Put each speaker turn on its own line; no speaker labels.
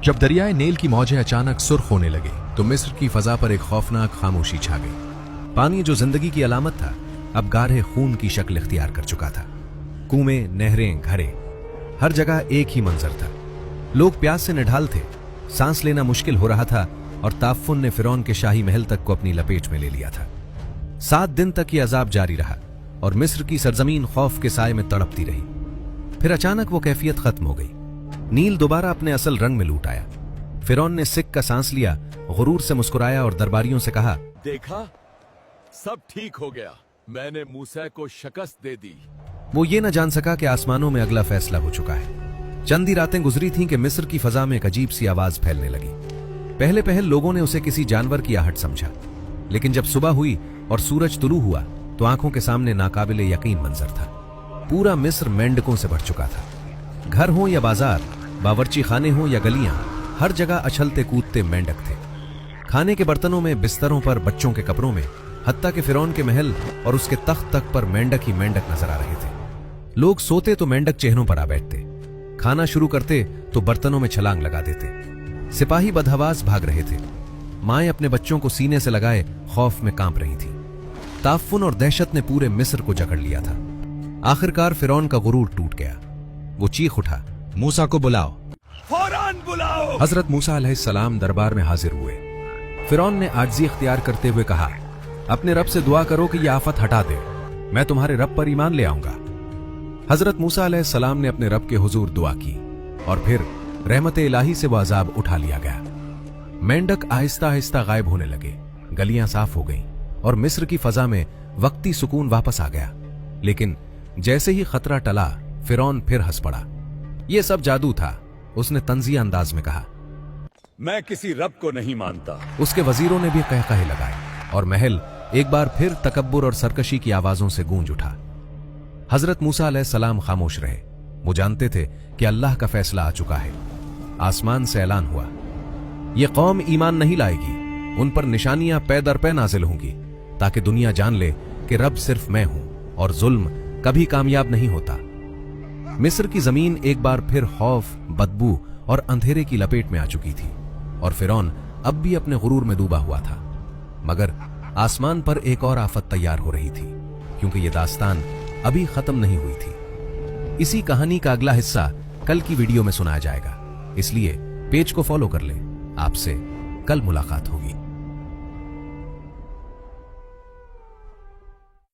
जब दरियाए नील की मौजें अचानक सुर्ख होने लगी तो मिस्र की फजा पर एक खौफनाक खामोशी छा गई। पानी जो जिंदगी की अलामत था अब गाढ़े खून की शक्ल इख्तियार कर चुका था। कुएं, नहरें, घरे, हर जगह एक ही मंजर था। लोग प्यास से निढाल थे, सांस लेना मुश्किल हो रहा था और ताफुन ने फिरौन के शाही महल तक को अपनी लपेट में ले लिया था। 7 दिन तक ये अजाब जारी रहा और मिस्र की सरजमीन खौफ के साए में तड़पती रही। फिर अचानक वो कैफियत खत्म हो गई। नील दोबारा अपने असल रंग में लूट आया। फिरौन ने सिक का सांस लिया, गुरूर से मुस्कुराया और दरबारियों से कहा,
देखा, सब ठीक हो गया, मैंने मूसा को शिकस्त दे दी।
वो ये न जान सका कि आसमानों में अगला फैसला हो चुका है। चंद ही रातें गुजरी थीं कि मिस्र की फजा में एक अजीब सी आवाज फैलने लगी। पहले पहल लोगों ने उसे किसी जानवर की आहट समझा, लेकिन जब सुबह हुई और सूरज तुलू हुआ तो आंखों के सामने नाकाबिले यकीन मंजर था। पूरा मिस्र मेंढकों से भर चुका था। घर हो या बाजार, बावर्ची खाने हो या गलियां, हर जगह अछलते कूदते मेंढक थे। खाने के बर्तनों में, बिस्तरों पर, बच्चों के कपड़ों में, हत्ता के फिरौन के महल और उसके तख्त तक पर मेंढक ही मेंढक नजर आ रहे थे। लोग सोते तो मेंढक चेहरों पर आ बैठते, खाना शुरू करते तो बर्तनों में छलांग लगा देते। सिपाही बदहवास भाग रहे थे। माएं अपने बच्चों को सीने से लगाए खौफ में कांप रही थी। ताफुन और दहशत ने पूरे मिस्र को जकड़ लिया था। आखिरकार फिरौन का गुरूर टूट गया। वो चीख उठा, मूसा को बुलाओ,
फौरन बुलाओ।
हजरत मूसा अलैहिस्सलाम दरबार में हाजिर हुए। फिरौन ने आजिज़ी इख्तियार करते हुए कहा, अपने रब से दुआ करो कि यह आफत हटा दे, मैं तुम्हारे रब पर ईमान ले आऊंगा। हजरत मूसा अलैहिस्सलाम ने अपने रब के हुजूर दुआ की और फिर रहमत इलाही से वो अजाब उठा लिया गया। मेंढक आहिस्ता आहिस्ता गायब होने लगे, गलियां साफ हो गईं और मिस्र की फजा में वक्ती सुकून वापस आ गया। लेकिन जैसे ही खतरा टला, फिरौन फिर हंस पड़ा। यह सब जादू था, उसने तंजिया अंदाज में कहा।
मैं किसी रब को नहीं मानता।
उसके वजीरों ने भी कहकहे लगाए और महल एक बार फिर तकब्बुर और सरकशी की आवाजों से गूंज उठा। हजरत मूसा अलैहिस्सलाम खामोश रहे। वो जानते थे कि अल्लाह का फैसला आ चुका है। आसमान से ऐलान हुआ, यह कौम ईमान नहीं लाएगी, उन पर निशानियां पै दर पै नाजिल होंगी, ताकि दुनिया जान ले कि रब सिर्फ मैं हूं और जुल्म कभी कामयाब नहीं होता। मिस्र की जमीन एक बार फिर खौफ, बदबू और अंधेरे की लपेट में आ चुकी थी और फिरौन अब भी अपने गुरूर में डूबा हुआ था। मगर आसमान पर एक और आफत तैयार हो रही थी, क्योंकि यह दास्तान अभी खत्म नहीं हुई थी। इसी कहानी का अगला हिस्सा कल की वीडियो में सुनाया जाएगा, इसलिए पेज को फॉलो कर लें। आपसे कल मुलाकात होगी।